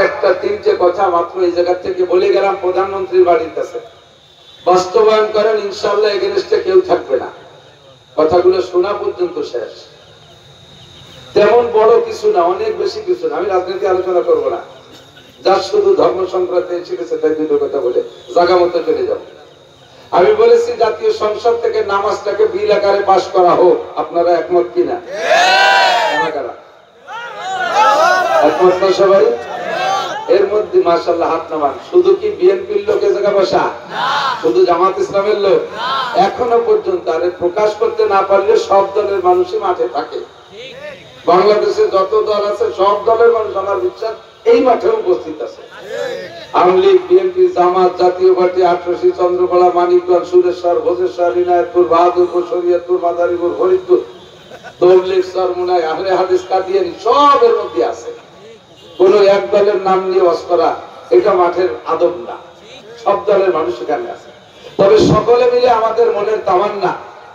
একটা তিনটে কথা মাত্র এই জায়গা থেকে বলে গেলাম প্রধানমন্ত্রীর বাড়ির কাছে, বাস্তবায়ন করেন, ইনশাআল্লাহ এগেনস্টে কেউ থাকবে না। কথাগুলো শোনা পর্যন্ত শেষ। তেমন বড় কিছু না, অনেক বেশি কিছু না। আমি রাজনীতি আলোচনা করব না, যার শুধু ধর্ম সংক্রান্ত শিখেছে তাই দুটো কথা বলে জায়গা মতো চলে যাবো। আমি বলেছি জাতীয় সংসদ থেকে নামাজটাকে বিল আকারে পাশ করা হোক। আপনারা একমত কিনা? একমত না সবাই? এর মধ্যে মাশাআল্লাহ হাত নামান। শুধু কি বিএনপির লোকে জায়গা বসা? শুধু জামাত ইসলামের লোক? এখনো পর্যন্ত আরে প্রকাশ করতে না পারলে সব দলের মানুষই মাঠে থাকে। বাংলাদেশে যত দল আছে সব দলের মানুষ আমার বিশ্বাস এই মাঠে উপস্থিত আছে। আওয়ামী লীগ, বিএনপি, জামাত, জাতীয় পার্টি, আটরশি, চন্দ্রকোনা, মানিকগঞ্জ, সুরেশ্বর, ভোজেশ্বর, ইনায়তপুর, বাহাদুরপুর, শরীয়তপুর, মাদারীপুর, ফরিদপুর, তবলিগ, চরমোনাই, আহলে হাদিস, কাদিয়ানী সব এর মধ্যে আছে। কোন এক দলের নাম নিয়ে ওয়াজ করা এটা মাঠের আদব না। সব দলের মানুষ এখানে আছে। তবে সকলে মিলে আমাদের মনের তামান্না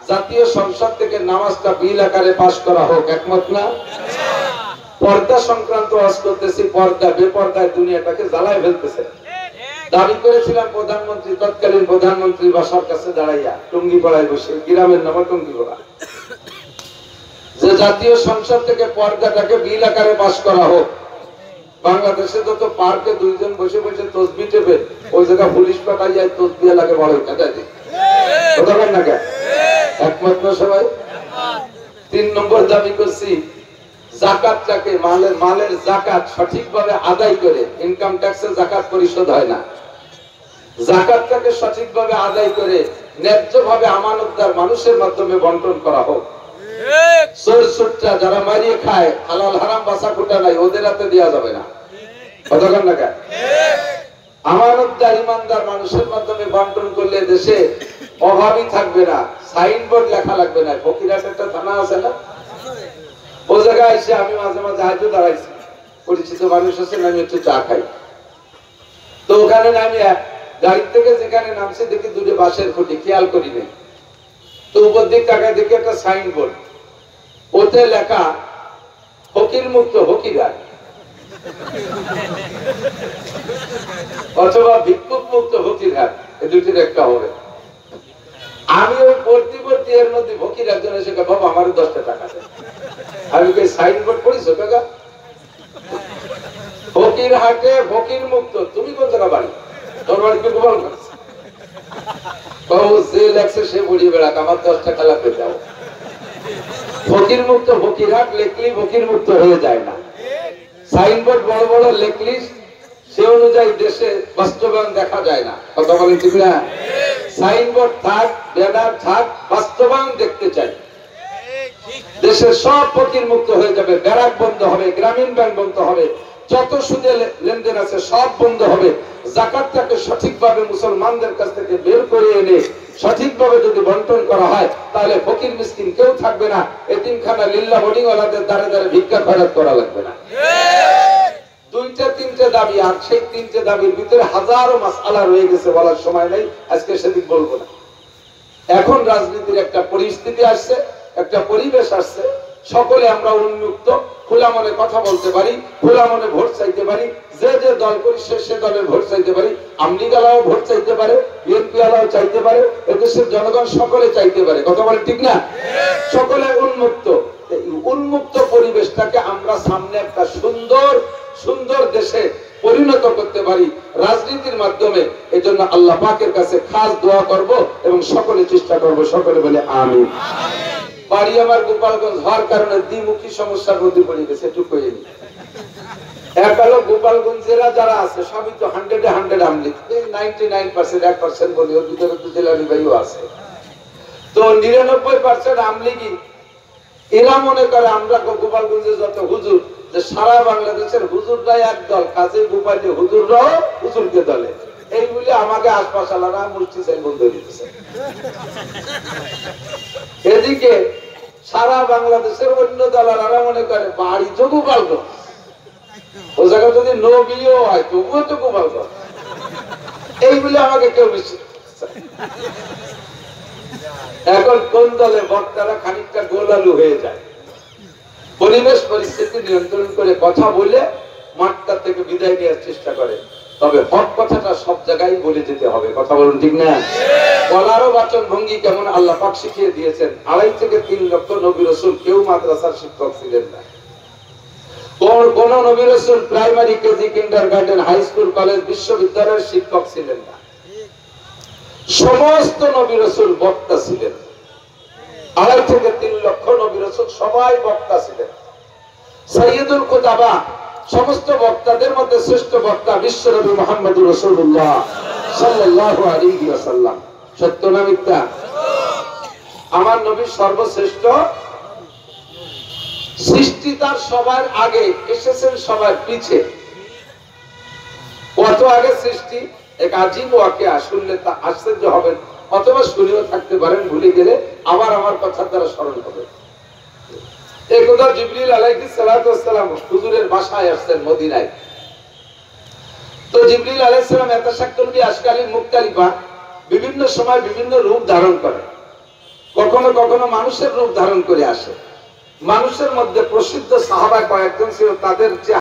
জাতীয় সংসদ থেকে নামাজটা বিল আকারে পাশ করা হোক। একমত না? পর্দা সংক্রান্ত ওয়াজ করতেছি। পর্দা বেপর্দায় দুনিয়াটাকে জ্বালায় ফেলতেছে। দাবি করেছিলাম প্রধানমন্ত্রী, তৎকালীন প্রধানমন্ত্রী বাসার কাছে দাঁড়াইয়া টঙ্গি পড়ায় বসে, গ্রামের নাম টঙ্গি পড়া, যে জাতীয় সংসদ থেকে পর্দাটাকে বিল আকারে পাশ করা হোক। বাংলাদেশে যত পার্কে দুইজন বসে বসে তসবি টেপে ওই জায়গা পুলিশ পাঠাই যায়, তসবি লাগে বড় টাকা দিয়ে। না কেন? একমত না সবাই? 3 নম্বর দাবি করছি যাকাতটাকে, মালের যাকাত সঠিকভাবে আদায় করে, ইনকাম ট্যাক্সের যাকাত পরিশোধ হয় না, যাকাতটাকে সঠিকভাবে আদায় করে ন্যায্যভাবে আমানতদার মানুষের মাধ্যমে বন্টন করা হোক। চোর চোরটা যারা মারিয়ে খায়, হালাল হারাম বাছা কোটা নাই, ওদের হাতে দেওয়া যাবে না। কতক্ষণ না কেন? আমানতদার ইমানদার মানুষের মাধ্যমে বন্টন করলে দেশে অভাবই থাকবে না, সাইনবোর্ড লেখা লাগবে না। ফকিরহাট একটা থানা আছে না, ও জায়গায় এসে আমি মাঝে মাঝে হাজু দাঁড়াইছি, পরিচিত মানুষ আছে, আমি একটু চা খাই। তো ওখানে নামি গাড়ি থেকে যেখানে নামছে দেখি দুটো বাঁশের খুঁটি, খেয়াল করি নাই। তো উপর দিক তাকায় দেখি একটা সাইনবোর্ড, ওতে লেখা ফকির মুক্ত ফকিরহাট অথবা ভিক্ষুক মুক্ত ফকিরহাট, এই দুটির একটা হবে। আমি ওই পড়তে পড়তে এর মধ্যে ফকির একজন এসে বাবা আমার 10 টাকা দেয়। আমি কই সাইনবোর্ড পড়িস কাকা? ফকিরহাটে ফকির মুক্ত, তুমি কোন জায়গা বাড়ি? তোর বাড়ি কি গোপালগঞ্জ? যে লেখছে সে বুড়িয়ে বেড়াক, আমার 10 টাকা লাগবে দাও। ফকির মুক্ত ফকিরহাট লেখলি ফকির মুক্ত হয়ে যায় না। সাইনবোর্ড বড় বড় লেখলি সে অনুযায়ী দেশে বাস্তবায়ন দেখা যায় না। কথা বলেন ঠিক না? সাইনবোর্ড থাক, ব্যানার থাক, বাস্তবায়ন দেখতে চাই। দেশের সব ফকির মুক্ত হয়ে যাবে, ব্যারাক বন্ধ হবে, গ্রামীণ ব্যাংক বন্ধ হবে, যত সুদে লেনদেন আছে সব বন্ধ হবে। যাকাতটাকে সঠিকভাবে মুসলমানদের কাছ থেকে বের করে এনে সঠিকভাবে যদি বন্টন করা হয় তাহলে ফকির মিসকিন কেউ থাকবে না। এতিমখানা লিল্লাহ বোর্ডিংওয়ালাদের দ্বারে দ্বারে ভিক্ষা খরচ করা লাগবে না। 2-3টে দাবি, আর সেই 3টে দাবির ভিতরে হাজারো মাসআলা রয়ে গেছে, বলার সময় নেই, আজকে সেদিক বলবো না। এখন রাজনীতির একটা পরিস্থিতি আসছে, একটা পরিবেশ আসছে, সকলে আমরা উন্মুক্ত, খোলা মনে কথা বলতে পারি, খোলা মনে ভোট চাইতে পারি, যে যে দল করি সে দলের ভোট চাইতে পারি। আওয়ামী লীগ আলাও ভোট চাইতে পারে, বিএনপি আলাও চাইতে পারে, এদেশের জনগণ সকলে চাইতে পারে। কথা বলে ঠিক না? সকলে উন্মুক্ত। উন্মুক্ত পরিবেশটাকে আমরা সামনে একটা সুন্দর সুন্দর দেশে পরিণত করতে পারি রাজনীতির মাধ্যমে। এজন্য আল্লাহ পাকের কাছে খাস দোয়া করব এবং সকলে চেষ্টা করব। সকলে বলে আমিন। বাড়ি আমার গোপালগঞ্জ হওয়ার কারণে দ্বিমুখী সমস্যার মধ্যে পড়ে গেছে, একটু কয়ে নি। এক হলো গোপালগঞ্জেরা যারা আছে সবই তো 100-এ 100 আমলি, 99% 1% বলি, ওর ভিতরে তো জেলানি ভাইও আছে। তো 99% আমলিগি এরা মনে করে আমরা গোপালগঞ্জে যত হুজুর, যে সারা বাংলাদেশের হুজুররাই এক দল, কাজে গোপালী হুজুররাও হুজুরকে দলে, এই বলে আমাকে আশপাশ আলাদা মুষ্টি চাই বন্ধ দিতেছে। এদিকে সারা বাংলাদেশের অন্য দলারা মনে করে বাড়ি তো গোপালগঞ্জ, ও জায়গা যদি নবীও হয় তবুও তো গোপালগঞ্জ, এই বলে আমাকে কেউ বিশ্বাস। এখন কোন দলে বক্তারা খানিকটা গোলালু হয়ে যায়, পরিবেশ পরিস্থিতি নিয়ন্ত্রণ করে কথা বলে মাঠটা থেকে বিদায় নেওয়ার চেষ্টা করে, তবে হক কথাটা সব জায়গায় বলে যেতে হবে। কথা বলুন ঠিক না? বলারও বাচন ভঙ্গি কেমন আল্লাহ পাক শিখিয়ে দিয়েছেন। 2.5 থেকে 3 লক্ষ নবী রাসূল কেউ মাদ্রাসার শিক্ষক ছিলেন না। কোন নবী রাসূল primary, KG, kindergarten, high school, college, বিশ্ববিদ্যালয়ের শিক্ষক ছিলেন না। সমস্ত নবী রাসূল বক্তা ছিলেন। 2.5 থেকে 3 লক্ষ নবী রাসূল সবাই বক্তা ছিলেন। সাইয়্যিদুল কুতাবা, সমস্ত বক্তাদের মধ্যে শ্রেষ্ঠ বক্তা বিশ্বনবী মুহাম্মদুর রাসূলুল্লাহ সাল্লাল্লাহু আলাইহি ওয়াসাল্লাম। সত্য না মিথ্যা? আমার নবী সর্বশ্রেষ্ঠ। সৃষ্টি তার সবার আগে, এসেছেন সবার পিছে। কত আগে সৃষ্টি, এক আজীব ওয়াকিয়া, শুনলে তা আশ্চর্য হবেন, অথবা শুনেও থাকতে পারেন, ভুলে গেলে আবার আমার কথার দ্বারা স্মরণ হবে। একদা জিবরিল আলাইহিস সালাতু ওয়াস সালাম হুজুরের বাসায় আসছেন মদিনায়। তো জিবরিল আলাইহিস সালাম ইয়াতাশাক্কালু বি আশকালি মুখতালিফা, বিভিন্ন সময় বিভিন্ন রূপ ধারণ করে। কখনো কখনো মানুষের রূপ ধারণ করে আসে। মানুষের মধ্যে প্রসিদ্ধ সাহাবা কয়েকজন ছিল, তাদের যে